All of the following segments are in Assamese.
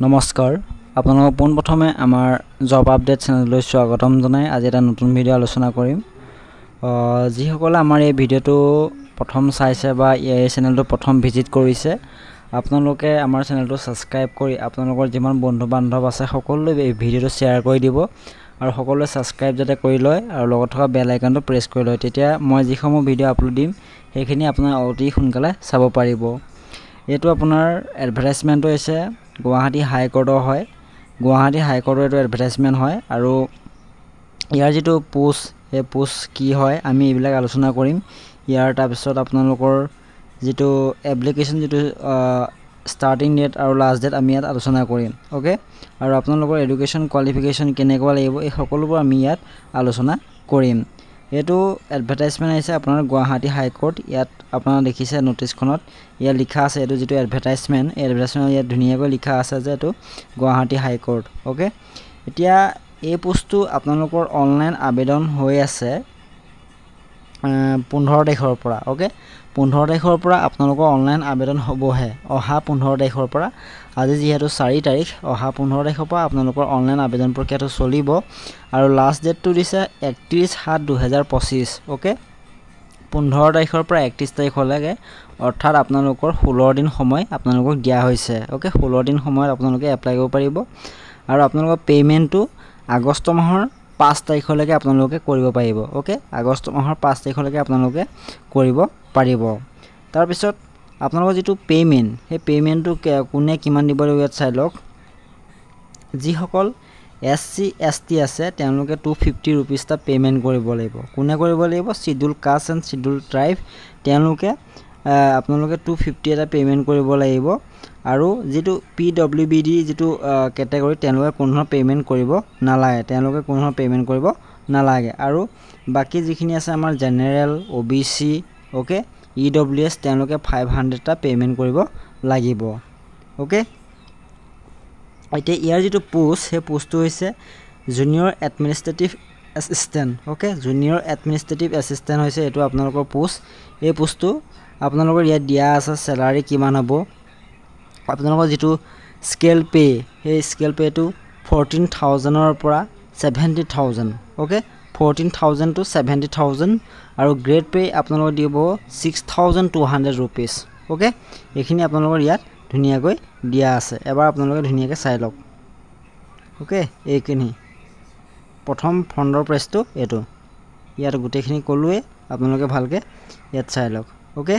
নমস্কাৰ আপোনালোকক পোনপ্ৰথমে আমাৰ জব আপডেট চেনেললৈ স্বাগতম জনাই আজি এটা নতুন ভিডিঅ' আলোচনা কৰিম যিসকলে আমাৰ এই ভিডিঅ'টো প্ৰথম চাইছে বা এই চেনেলটো প্ৰথম ভিজিট কৰিছে আপোনালোকে আমাৰ চেনেলটো সাবস্ক্ৰাইব কৰি আপোনালোকৰ যিমান বন্ধু বান্ধৱ আছে সকলোলৈ এই ভিডিঅ'টো শ্বেয়াৰ কৰি দিব আৰু সকলোৱে সাবস্ক্ৰাইব যাতে কৰি লয় আৰু লগত থকা বেল আইকনটো প্ৰেছ কৰি লয় তেতিয়া মই যিসমূহ ভিডিঅ' আপলোড দিম সেইখিনি আপোনাৰ অতি সোনকালে চাব পাৰিব এইটো আপোনাৰ এডভাৰটাইজমেন্ট হৈছে গুৱাহাটী হাই কোৰ্টৰ হয় গুৱাহাটী হাই কোৰ্টৰ এটো এডভাৰটাইজমেন্ট হয় আৰু ইয়াৰ যেটো পোষ্ট এই পোষ্ট কি হয় আমি এইবিলাক আলোচনা কৰিম ইয়াৰ তাৰ পিছত আপোনালোকৰ যেটো এপ্লিকেশন যেটো স্টাৰ্টিং ডেট আৰু লাষ্ট ডেট আমি ইয়াত আলোচনা কৰিম ওকে আৰু আপোনালোকৰ এডুকেশন কোৱালিফিকেশন কেনেকুৱা লাগিব এই সকলোবোৰ আমি ইয়াত আলোচনা কৰিম এটো এডভাৰটাইজমেন্ট আছে আপোনাৰ গুৱাহাটী হাই কোৰ্ট ইয়াত আপোনাৰা দেখিছে নোটিছখনত ইয়াত লিখা আছে এটো যেটো এডভাৰটাইজমেন্ট ইয়াত ধুনিয়াকৈ লিখা আছে যে এটো গুৱাহাটী হাই কোৰ্ট ওকে এতিয়া এই পোষ্টটো আপোনালোকৰ অনলাইন আবেদন হৈ আছে 15 তাৰিখৰ পৰা ওকে 15 তাৰিখৰ পৰা আপোনালোকৰ অনলাইন আবেদন হ'বহে অহা 15 তাৰিখৰ পৰা আজি যেহেতু 4 তাৰিখ অহা 15 তাৰিখৰ পৰা আপোনালোকৰ অনলাইন আবেদন প্ৰক্ৰিয়াটো চলিব আৰু লাষ্ট ডেটটো দিছে 31/7/2025 ওকে 15 তাৰিখৰ পৰা 31 তাৰিখলৈকে অৰ্থাৎ আপোনালোকৰ 16 দিন সময় আপোনালোকক দিয়া হৈছে ওকে 16 দিন সময়ত আপোনালোকে এপ্লাই কৰিব পাৰিব আৰু আপোনালোকৰ পেমেন্টটো আগষ্ট মাহৰ 5 তাৰিখলৈকে আপোনালোকে কৰিব পাৰিব ওকে আগষ্ট মাহৰ 5 তাৰিখলৈকে আপোনালোকে কৰিব পাৰিব তাৰ পিছত আপোনালোকৰ যেটো পেমেন্ট হে পেমেন্টটো কোনে কিমান দিব লাগিব চাই লওক যি সকল SC ST আছে তেওঁলোকে 250 रुपीस টা পেমেন্ট কৰিব লাগিব কোনে কৰিব লাগিব schedule caste and schedule tribe তেওঁলোকে আপোনালোকে 250 এটা পেমেন্ট কৰিব লাগিব আৰু যেটো PWBD যেটো ক্যাটাগৰী তেওঁলোকে কোনো পেমেন্ট কৰিব নালাগে তেওঁলোকে কোনো পেমেন্ট কৰিব নালাগে আৰু বাকি যিখিনি আছে আমাৰ জেনাৰেল OBC ওকে EWS তেওঁলোকে 500 টা পেমেন্ট কৰিব লাগিব ওকে এতিয়া ইয়াৰ যেটো পোষ্ট হে পোষ্টটো হৈছে junior administrative assistant okay junior administrative assistant হৈছে এটো আপোনালোকৰ পোষ্ট এই পোষ্টটো আপোনালোকৰ ইয়াত দিয়া আছে স্যালাৰি কিমান হ'ব আপোনালোকৰ যেটো স্কেল পে এই স্কেল পেটো 14000 ৰ পৰা 70000 ওকে 14000 to 70000 আৰু গ্ৰেড পে আপোনালোকৰ দিব 6200 रुपीस ওকে এখিনি আপোনালোকৰ ইয়াত ধুনিয়াকৈ দিয়া আছে এবাৰ আপোনালোকে ধুনিয়াকৈ চাই লওক ওকে এইখিনি প্ৰথম ফন্ডৰ প্ৰেছটো এটো ইয়াত গুটেখিনি কলুৱে আপোনালোকে ভালকে ইয়াত চাই লওক ওকে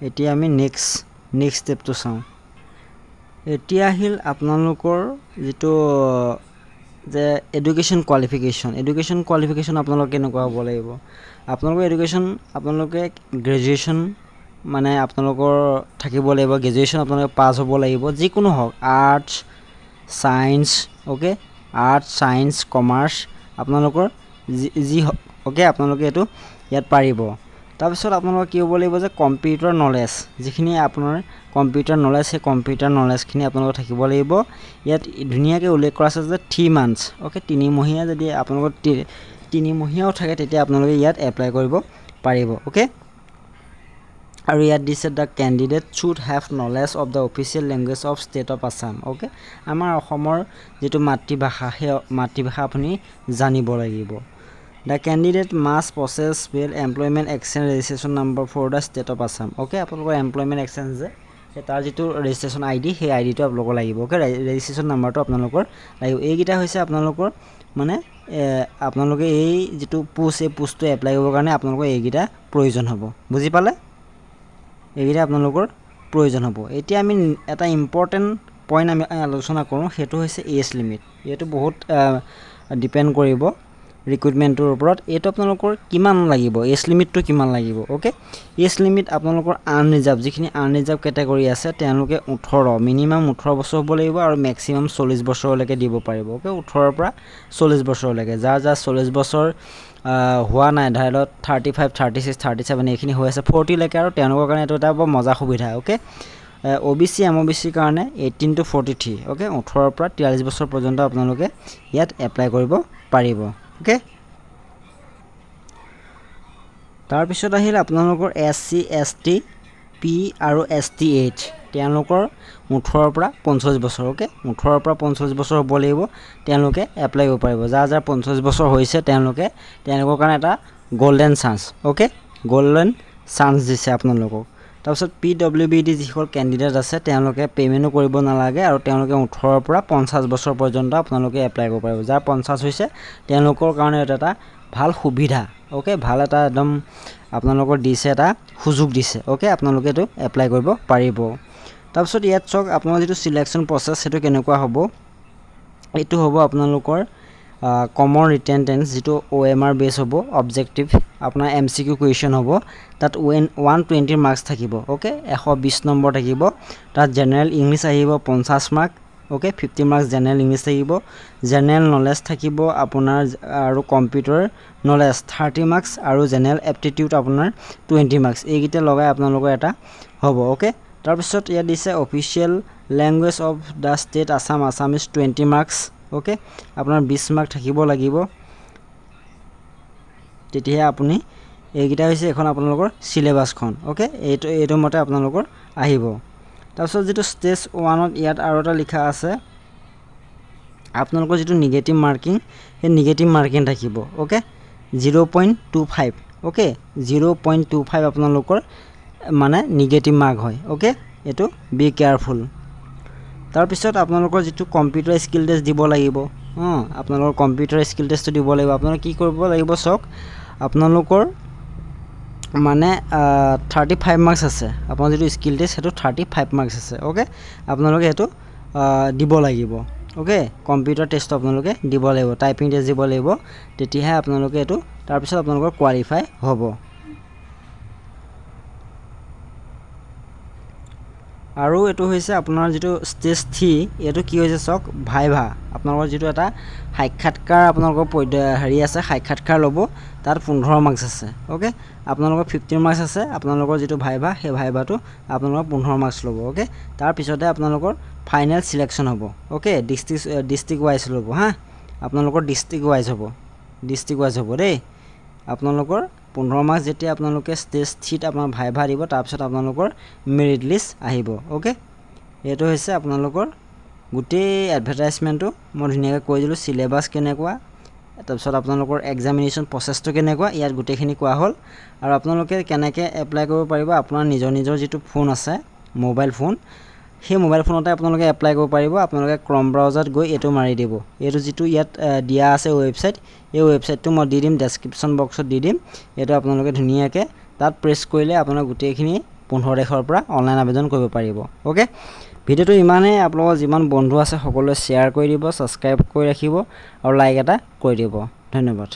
এতিয়া আমি নেক্সট স্টেপটো চাও এতিয়া আহিল আপোনালোকৰ যেটো যে এডুকেশন কোৱালিফিকেশন আপোনালোকে কেনেকুৱা হ'ব লাগিব আপোনালোকৰ এডুকেশন আপোনালোকে গ্ৰেজুৱেচন মানে আপোনালোকৰ থাকিব লাগিব গ্ৰেজুৱেচন আপোনালোকে পাস হ'ব লাগিব যি কোনো হওক arts science okay arts science commerce আপোনালোকৰ যি ওকে আপোনালোকে এটো ইয়াত পাৰিব তাৰ পিছত আপোনালোকৰ কি হ'ব লাগিব যে কম্পিউটাৰ নলেজ যিখিনি আপোনাৰ কম্পিউটাৰ নলেজ হে কম্পিউটাৰ নলেজখিনি আপোনালোকৰ থাকিব লাগিব ইয়াত ধুনিয়াকৈ উল্লেখ কৰা আছে যে 3 মান্থস ওকে 3 মহিয়া যদি আপোনালোকৰ 3 মহিয়াও থাকে তেতিয়া আপোনালোকে ইয়াত এপ্লাই কৰিব পাৰিব ওকে আৰু ইয়াত দিছে the candidate should have knowledge of the official language of state of Assam okay আমাৰ অসমৰ যেটো মাতৃভাষা হে মাতৃভাষা আপুনি জানিব লাগিব The candidate must possess valid employment exchange registration number for the state of Assam. Okay, আপোনালোকৰ employment exchange যে তাৰ যেটো registration ID হে ID টো আপোনালোকৰ লাগিব okay registration number টো আপোনালোকৰ লাগিব এইগিটা হৈছে আপোনালোকৰ মানে আপোনালোকে এই যেটো পোষ্টটো এপ্লাই কৰিবৰ কাৰণে আপোনালোকৰ এইগিটা প্ৰয়োজন হ'ব বুজি পালে এইগিটা আপোনালোকৰ প্ৰয়োজন হ'ব এতিয়া আমি এটা ইম্পৰ্টেন্ট পইণ্ট আমি আলোচনা কৰোঁ হেতু হৈছে এজ লিমিট এটো বহুত ডিপেন্ড কৰিব ৰিক্ৰুটমেন্টৰ ওপৰত এটো আপোনালোকৰ কিমান লাগিব এজ লিমিটটো কিমান লাগিব ওকে এজ লিমিট আপোনালোকৰ আনৰিজাৰ্ভ যিখিনি আনৰিজাৰ্ভ ক্যাটাগৰী আছে তেওঁলোকে 18 মিনিমাম 18 বছৰ হ'ব লাগিব আৰু ম্যাক্সিমাম 40 বছৰলৈকে দিব পাৰিব ওকে 18 পৰা 40 বছৰলৈকে যাৰ 40 বছৰ হোৱা নাই ধৰিলত 35 36 37 এইখিনি হৈ আছে 40 লৈকে আৰু তেওঁলোকৰ কাৰণে এটো এটা মজা সুবিধা ওকে OBC MOBC কাৰণে 18 to 43 ওকে 18 পৰা 43 বছৰ পৰ্যন্ত আপোনালোকে ইয়াত এপ্লাই কৰিব পাৰিব ওকে তাৰ পিছত আহিল আপোনালোকৰ SC ST P আৰু STH তেওঁলোকৰ 18 পৰা 45 বছৰ ওকে 18 পৰা 45 বছৰ হ'ব লাগিব তেওঁলোকে এপ্লাই কৰিব পাৰিব যাৰ 45 বছৰ হৈছে তেওঁলোকৰ কাৰণে এটা golden chance okay golden chance দিছে আপোনালোকক তাৰপিছত PWBD যিসকল কেণ্ডিডেট আছে তেওঁলোকে পেমেণ্টও কৰিব নালাগে আৰু তেওঁলোকে 18 পৰা 50 বছৰ পৰ্যন্ত আপোনালোকে এপ্লাই কৰিব পাৰিব যাৰ 50 হৈছে তেওঁলোকৰ কাৰণে এটা ভাল সুবিধা ওকে ভাল এটা একদম আপোনালোকৰ দিছে এটা সুযোগ দিছে ওকে আপোনালোকে এটো এপ্লাই কৰিব পাৰিব তাৰপিছত ইয়াত চক আপোনাৰ যেটো সিলেকশন প্ৰসেস সেটো কেনেকুৱা হ'ব এটো হ'ব আপোনালোকৰ কমন ৰিটেন টেন্স যেটো OMR বেস হ'ব অবজেক্টিভ আপোনাৰ MCQ কুৱেশ্চন হ'ব তাত 120 মাৰ্কস থাকিব ওকে 120 নম্বৰ থাকিব তাত জেনাৰেল ইংলিশ আহিব 50 mark okay 50 marks general English থাকিব জেনাৰেল নলেজ থাকিব আপোনাৰ আৰু কম্পিউটাৰ নলেজ 30 মাৰ্কস আৰু জেনাৰেল এপ্টিটিউড আপোনাৰ 20 মাৰ্কস এইগিটা লগাই আপোনালোকৰ এটা হ'ব ওকে তাৰ পিছত ইয়া দিছে official language of the state Assam Assamese 20 marks okay আপোনাৰ 20 মাৰ্ক থাকিব লাগিব তেতিয়া আপুনি এইগিটা হৈছে এখন আপোনালোকৰ সিলেবাসখন ওকে এইটো মতে আপোনালোকৰ আহিব তাৰপিছত যেটো স্টেজ 1 ত ইয়াত আৰু এটা লিখা আছে আপোনালোকৰ যেটো নেগেটিভ মাৰ্কিং এই নেগেটিভ মাৰ্কিং থাকিব ওকে 0.25 ওকে 0.25 আপোনালোকৰ মানে নেগেটিভ মাৰ্ক হয় ওকে এটো বি কেয়াৰফুল তাৰ পিছত আপোনালোকৰ যেটো কম্পিউটাৰ স্কিল টেষ্ট দিব লাগিব আপোনালোকৰ কম্পিউটাৰ স্কিল টেষ্টটো দিব লাগিব আপোনালোকে কি কৰিব লাগিব সক আপোনালোকৰ মানে 35 মাৰ্কস আছে আপোনাৰ যেটো স্কিল টেষ্ট হেতু 35 মাৰ্কস আছে ওকে আপোনালোকে হেতু দিব লাগিব ওকে কম্পিউটাৰ টেষ্ট আপোনালোকে দিব লাগিব টাইপিং টেষ্ট দিব লাগিব তেতিয়াহে আপোনালোকে এটো তাৰ পিছত আপোনালোকৰ কোৱালিফাই হ'ব আৰু এটো হৈছে আপোনাৰ যেটো স্টেজ 3 এটো কি হৈছে সক ভাইভা আপোনালোকৰ যেটো এটা সাক্ষাৎকাৰ আপোনালোকৰ হেৰি আছে সাক্ষাৎকাৰ লব তাত 15 মাৰ্কস আছে ওকে আপোনালোকৰ 15 মাৰ্কস আছে আপোনালোকৰ যেটো ভাইভা হে ভাইভাটো আপোনালোকৰ 15 মাৰ্কস লব ওকে তাৰ পিছতে আপোনালোকৰ ফাইনাল সিলেকশন হ'ব ওকে ডিস্ট্ৰিক্ট ওয়াইজ লব হা আপোনালোকৰ ডিস্ট্ৰিক্ট ওয়াইজ হ'ব দেই আপোনালোকৰ 15 মাৰ্কস যেতিয়া আপোনালোকে স্টেজ 3 ত আপোনাৰ ভাইভা দিব তাৰ পিছত আপোনালোকৰ মেৰিট লিষ্ট আহিব ওকে এটো হৈছে আপোনালোকৰ গুটেই এডভাৰটাইজমেন্টটো মই ধুনিয়াকৈ কৈ দিলো সিলেবাস কেনেকুৱা তাৰ পিছত আপোনালোকৰ এক্সামিনেশন প্ৰসেসটো কেনেকুৱা ইয়াত গুটেখিনি কোৱা হ'ল আৰু আপোনালোকে কেনেকৈ এপ্লাই কৰিব পাৰিব আপোনাৰ নিজৰ যেটো ফোন আছে মোবাইল ফোন সেই মোবাইল ফোনতে আপোনালোকে এপ্লাই কৰিব পাৰিব আপোনালোকে ক্ৰম ব্ৰাউজাৰত গৈ এটো মাৰি দিব এটো যেটো ইয়াত দিয়া আছে ওয়েবসাইট এই ওয়েবসাইটটো মই দি দিম ডেসক্ৰিপচন বক্সত দি দিম এটো আপোনালোকে ধুনিয়াকৈ তাত প্ৰেছ কৰিলে আপোনাৰ গুটেখিনি 15 তাৰিখৰ পৰা অনলাইন আবেদন কৰিব পাৰিব ওকে ভিডিওটো ইমানে আপোনালোকৰ যিমান বন্ধু আছে সকলোৱে শেয়াৰ কৰি দিব সাবস্ক্ৰাইব কৰি ৰাখিব আৰু লাইক এটা কৰি দিব ধন্যবাদ